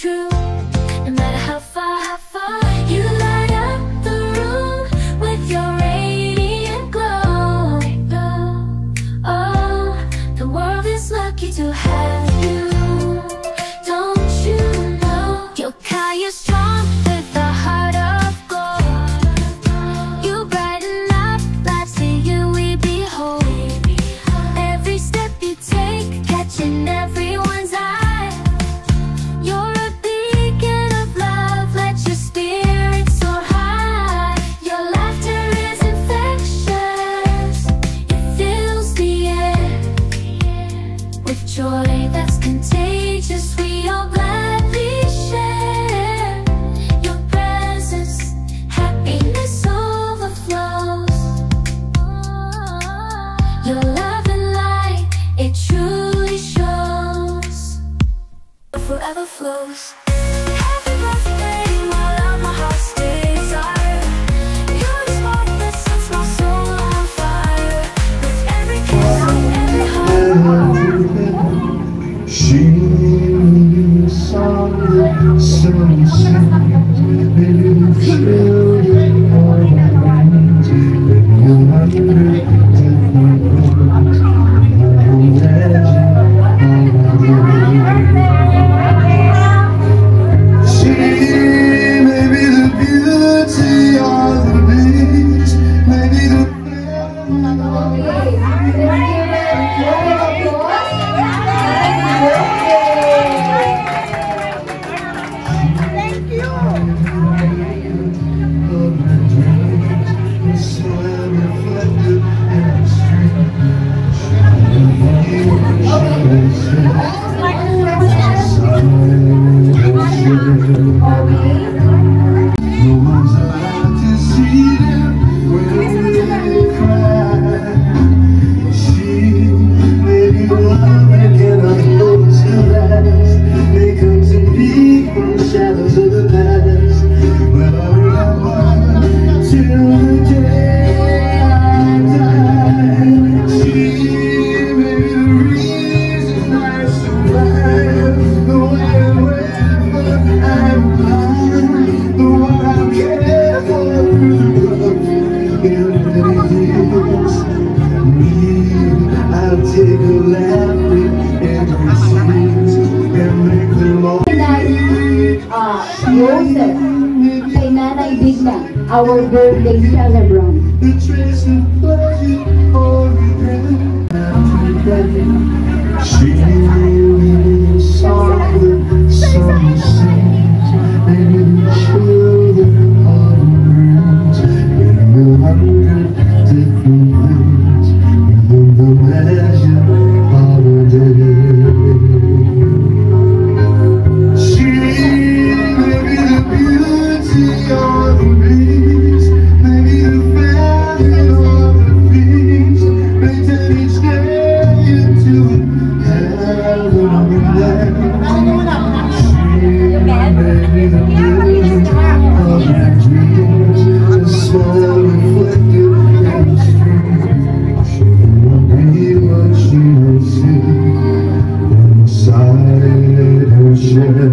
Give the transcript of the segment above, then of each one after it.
true. No matter how far you light up the room with your radiant glow. Oh, the world is lucky to have you. Don't you know you're kind, you're strong with a heart of gold. You brighten up life, see you we behold. Every step you take, catching everyone's eye. You're a beacon of love, let your spirit soar high. Your laughter is infectious, it fills the air with joy that's contagious. We all gladly share your presence, happiness overflows. Your love and light, it truly shows. Forever flows. Happy birthday, my love, my heart stays higher. You're the spark that sets my soul on fire. With every kiss and every heart. She saw the sunset, maybe you feel it all around. You wonder she may be the beauty of the beast, maybe the Joseph, kay Nanay Digna, our birthday celebrant. She saw the sunset and the children of the in 100 different ways, within the measure of a day. She may be the beauty of the beast, maybe the fashion of the beast, may turn each day into heaven on the land. She may be the beauty of the dreams, the smile reflected in the stream. She will be what she will see inside her shell.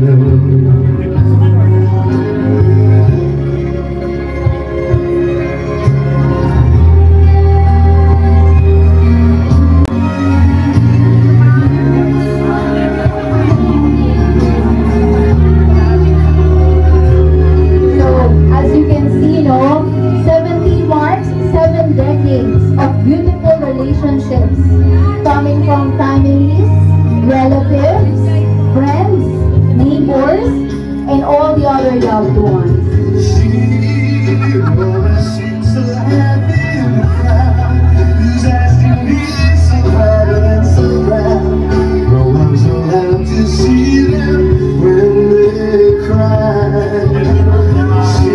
Of beautiful relationships coming from families, relatives, friends, neighbors, and all the other loved ones. She always seems so happy in the crowd, who's asking me so hard and so proud. No one's allowed to see them when they cry. She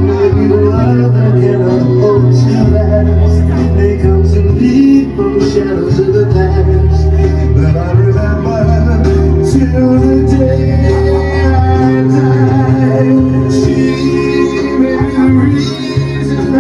may be the love that cannot hold to last. They come to me from the shadows of the past, but I remember till the day I die. She may be the reason I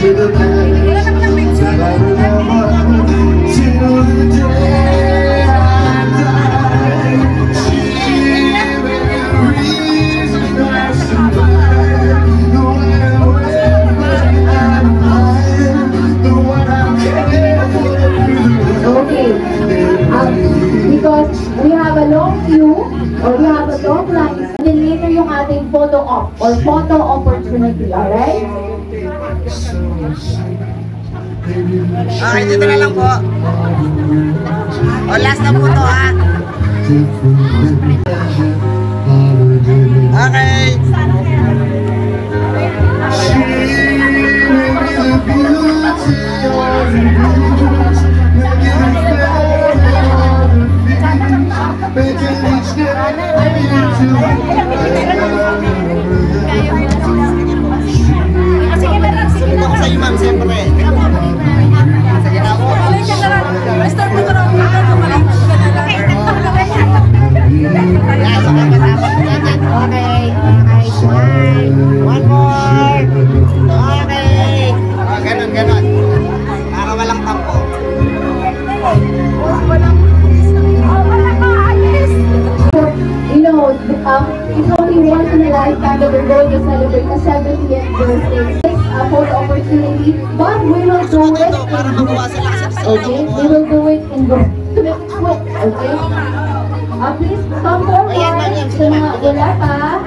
to the past that I remember till the day I die. She may be the reason I survive. The way I went out of line, the one I cared for. Okay. Because we have a long queue or we have a long line, and then later yung ating photo op or photo opportunity, alright? Okay, dito na lang po. O, last na po to, ha? Okay. Sige na ko sa iyo, ma'am, siyempre. Sige na po. Start mo na ako. Okay. One more. Okay. Oh, ganun. Para walang tampo. You know, it's only once in a lifetime that we're going to celebrate a 70th birthday. It's a photo opportunity, but we will do it Para in mabawasan lang sa okay? We will do it in group. To make it quick, okay? Please come forward sa mga wala pa.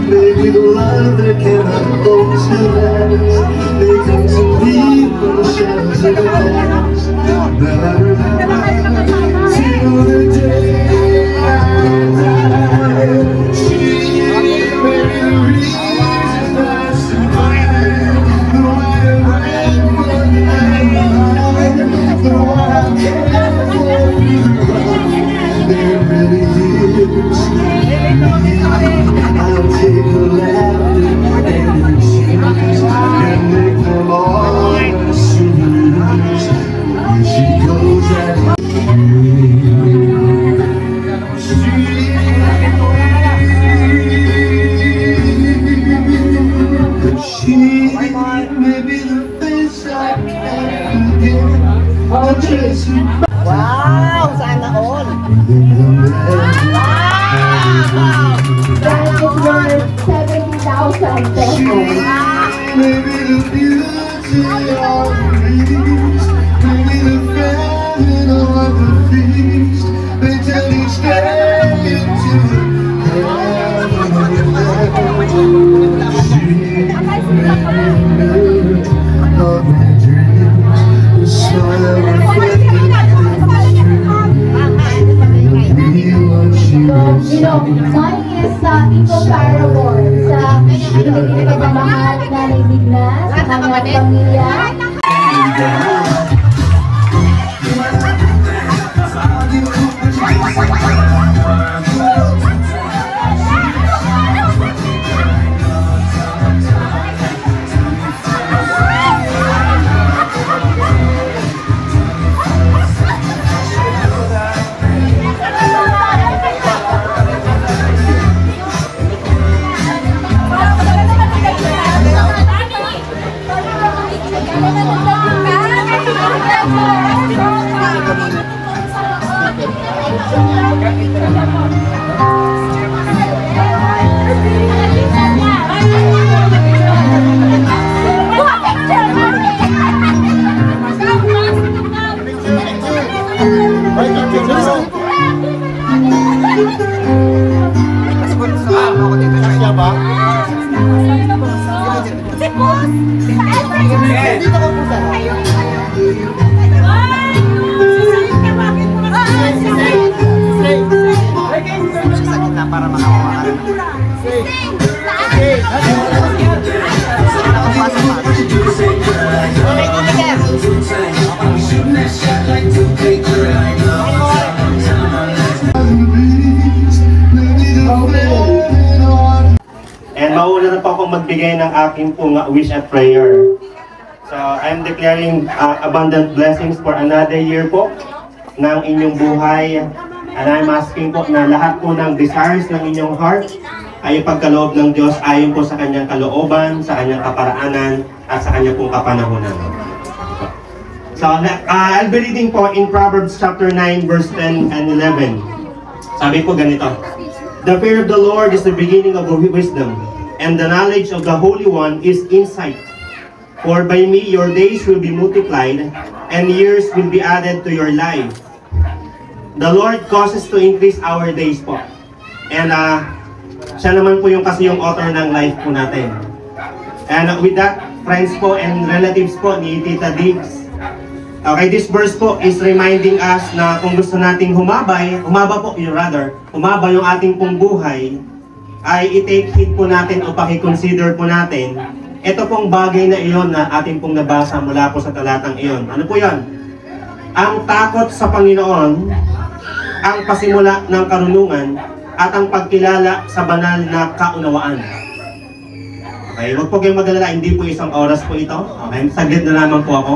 Maybe the love that cannot hold to last. They come to me from the shadows of the past that I remember till the day I die. She may be the reason I survive. The way I went from the one I cared for. There really is. I'll take the laughter and the tears and make them all my souvenirs. When she goes out she may be the face I can't forget. Okay. Wow! Sana all! That is worth 70,000 pesos. Maybe the beauty of the beast, maybe the famine of the feast. They tell each day into heaven. She remembered of my dreams, the smile reflected in the stream. You know, money is incomparable sa pagmamahal na nailigna sa kanyang pamilya. Para makakuha ka. And mauna na po akong magbigay ng aking pong wish at prayer. So, I'm declaring abundant blessings for another year po ng inyong buhay. And I'm asking po na lahat po ng desires ng inyong heart ay ipagkaloob ng Diyos ayon po sa kanyang kalooban, sa kanyang kaparaanan, at sa kanyang pong kapanahunan. So, I'll be reading po in Proverbs chapter 9, verse 10 and 11. Sabi po ganito, "The fear of the Lord is the beginning of wisdom, and the knowledge of the Holy One is insight. For by me your days will be multiplied, and years will be added to your life." The Lord causes to increase our days po. And siya naman po kasi yung author ng life po natin. And with that, friends po and relatives po ni Tita Diggs, okay, this verse po is reminding us na kung gusto nating humaba yung ating pong buhay, ay i-take heed po natin o pakiconsider po natin ito pong bagay na iyon na ating pong nabasa mula po sa talatang iyon. Ano po yan? Ang takot sa Panginoon, ang pasimula ng karunungan, at ang pagkilala sa banal na kaunawaan. Okay, huwag po kayong mag-alala, hindi po isang oras po ito. Okay, saglit na lamang po ako.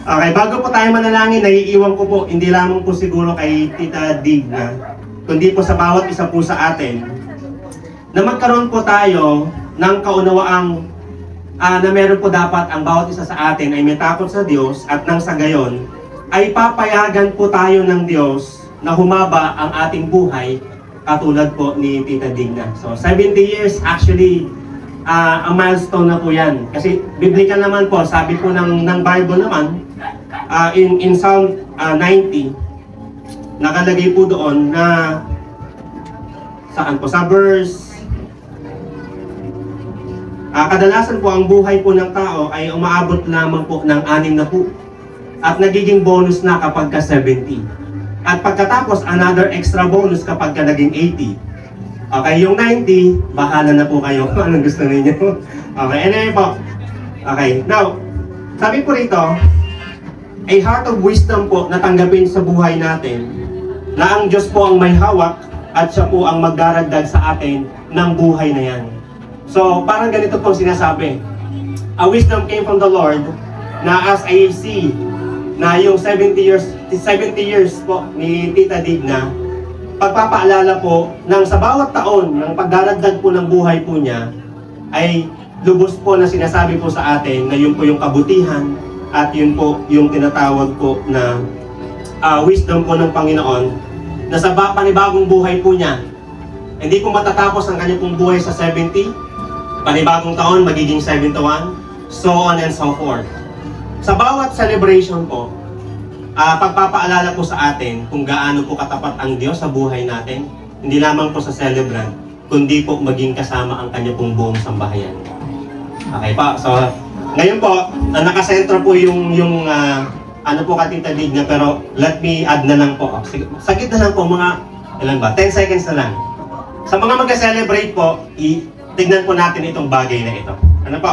Okay, bago po tayo manalangin, naiiwan ko po, hindi lamang po siguro kay Tita Digna, kundi po sa bawat isa po sa atin, na magkaroon po tayo ng kaunawaang na meron po dapat ang bawat isa sa atin ay may takot sa Diyos, at nang sa gayon, ay papayagan po tayo ng Diyos na humaba ang ating buhay katulad po ni Tita Digna. So 70 years actually ang milestone na po yan. Kasi biblical naman po, sabi po ng Bible naman, in Psalm 90, nakalagay po doon na saan po? Sa verse kadalasan po ang buhay po ng tao ay umaabot lamang po ng 6 na po. At nagiging bonus na kapag ka 70. At pagkatapos, another extra bonus kapag ka naging 80. Okay, yung 90, bahala na po kayo kung anong gusto ninyo. Okay, anyway po. Okay, now, sabi po rito, a heart of wisdom po na tanggapin sa buhay natin, na ang Diyos po ang may hawak at siya po ang magdaragdag sa atin ng buhay na yan. So, parang ganito po sinasabi. A wisdom came from the Lord, na as I see na yung 70 years po ni Tita Digna, pagpapaalala po ng sa bawat taon ng pagdaragdag po ng buhay po niya, ay lubos po na sinasabi po sa atin na yun po yung kabutihan at yun po yung tinatawag po na wisdom po ng Panginoon, na sa panibagong buhay po niya, hindi po matatapos ang kanya pong buhay sa 70, panibagong taon magiging 71, so on and so forth. Sa bawat celebration po, pagpapaalala po sa atin kung gaano po katapat ang Diyos sa buhay natin, hindi lamang po sa celebrant, kundi po maging kasama ang kanya pong buong sambahayan. Okay pa, so ngayon po, nakasentro po yung ano po ka Tita Digna, pero let me add na lang po. Saglit na lang po, mga ilan ba? 10 seconds na lang. Sa mga mag-celebrate po, tignan po natin itong bagay na ito. Ano po?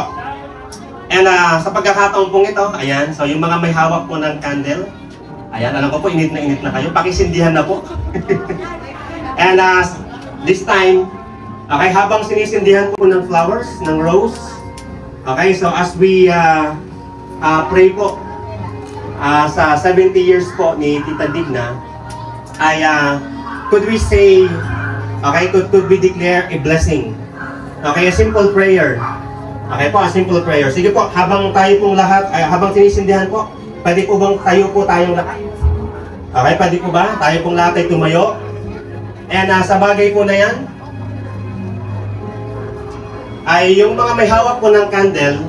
And sa pagkakataon pong ito, ayan, so yung mga may hawak po ng candle, ayan, alam ko po, init na kayo, pakisindihan na po. And this time, okay, habang sinisindihan po ng flowers, ng rose, okay, so as we pray po, sa 70 years po ni Tita Digna, ay could we say, okay, could we declare a blessing? Okay, a simple prayer. Okay po, a simple prayer. Sige po, habang tayo pong lahat, habang sinisindihan po, pwede po bang tayo po tayong lahat? Okay, pwede po ba? Tayo pong lahat ay tumayo. And sa bagay po na yan, ay yung mga may hawak po ng candle,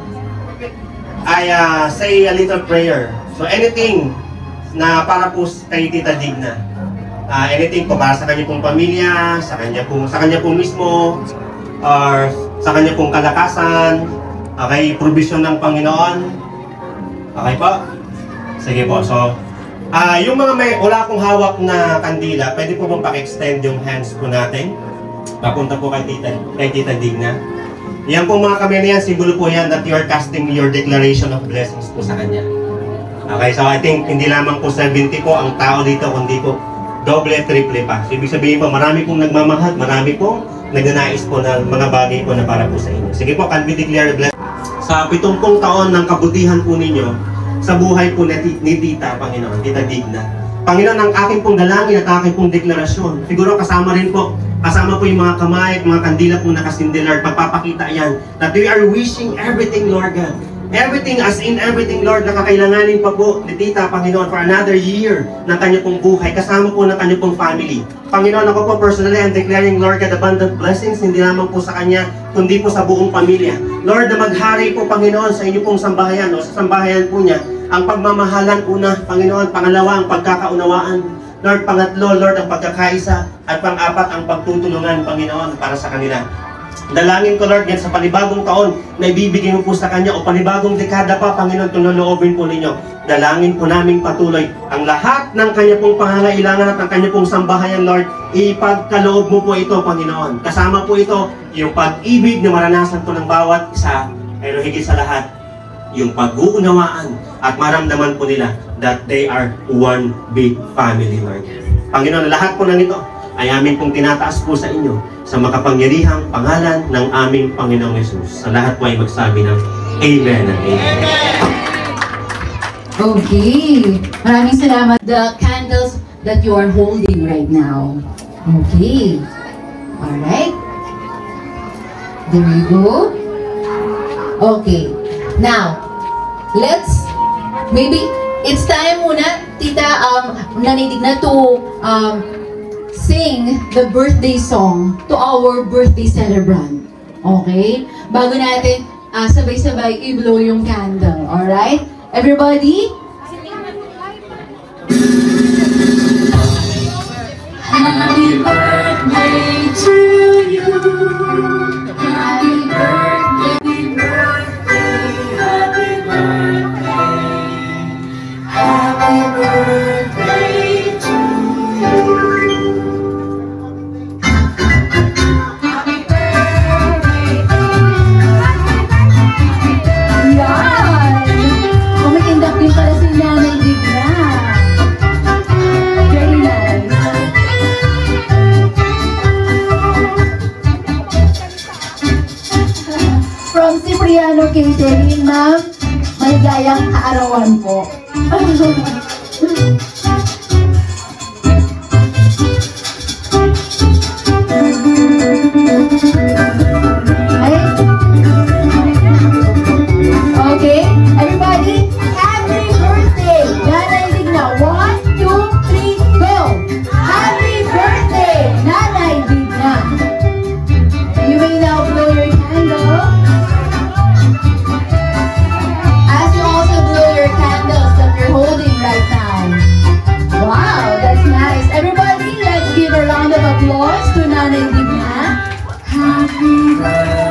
ay say a little prayer. So anything na para po kay Tita Digna. Anything po para sa kanya pong pamilya, sa kanya pong mismo, or sa kanya pong kalakasan, okay, provision ng Panginoon. Okay po? Sige po, so yung mga wala pong hawak na kandila, pwede po bang paki-extend yung hands po natin papunta po kay Tita Digna. Yan po mga kamay na yan, simbolo po yan that you are casting your declaration of blessings po sa kanya. Okay, so I think hindi lamang po 70 po ang tao dito, kundi po doble, triple pa. So, ibig sabihin po, marami pong nagmamahal, marami pong nagnanais po ng mga bagay po na para po sa inyo. Sige po, can we declare a blessing? Sa 70 taon ng kabutihan po ninyo, sa buhay po ni Tita, Panginoon, Tita Digna. Panginoon, ang aking pong dalangin at aking pong deklarasyon, siguro kasama po yung mga kamay at mga kandila pong nakasindi, Lord, pagpapakita yan, that we are wishing everything, Lord God. Everything, as in everything, Lord, nakakailanganin pa po ni Tita, Panginoon, for another year ng kanya pong buhay, kasama po ng kanya pong family. Panginoon, ako po personally, I'm declaring, Lord God, abundant blessings, hindi lamang po sa kanya, kundi po sa buong pamilya. Lord, na maghari po, Panginoon, sa inyo pong sambahayan, o sa sambahayan po niya, ang pagmamahalan una, Panginoon, pangalawa, ang pagkakaunawaan, Lord, pangatlo, Lord, ang pagkakaisa, at pang-apat, ang pagtutulungan, Panginoon, para sa kanila. Dalangin ko, Lord, yan sa panibagong taon na ibibigay mo po sa Kanya o panibagong dekada pa, Panginoon, tunuluobin po ninyo. Dalangin po namin patuloy ang lahat ng Kanya pong pangangailangan at ang Kanya pong sambahayan, Lord, ipagkaloob mo po ito, Panginoon. Kasama po ito yung pag-ibig na maranasan po ng bawat isa, pero higit sa lahat, yung pag-uunawaan at maramdaman po nila that they are one big family, Lord. Panginoon, lahat po ng ito ay amin pong tinataas po sa inyo sa makapangyarihang pangalan ng aming Panginoong Yesus. Sa lahat po ay magsabi ng Amen and Amen. Okay. Maraming salamat. The candles that you are holding right now. Okay. Alright. There you go. Okay. Now, maybe, it's time muna, Tita, naninig na to, sing the birthday song to our birthday celebrant. Okay? Bago natin sabay-sabay i-blow yung candle. Alright? Everybody? Happy birthday to you. Happy birthday, happy birthday, happy birthday. Happy birthday to you. From Cipriano Catering, ma'am, maligayang kaarawan po. Okay, everybody, happy birthday! Nanay Digna, 1, 2, 3, go! Happy birthday, Nanay Digna! You may now blow your candle. As you also blow your candles that you're holding right now. Wow, that's nice. Everybody, let's give a round of applause to Nanay Digna. Happy birthday.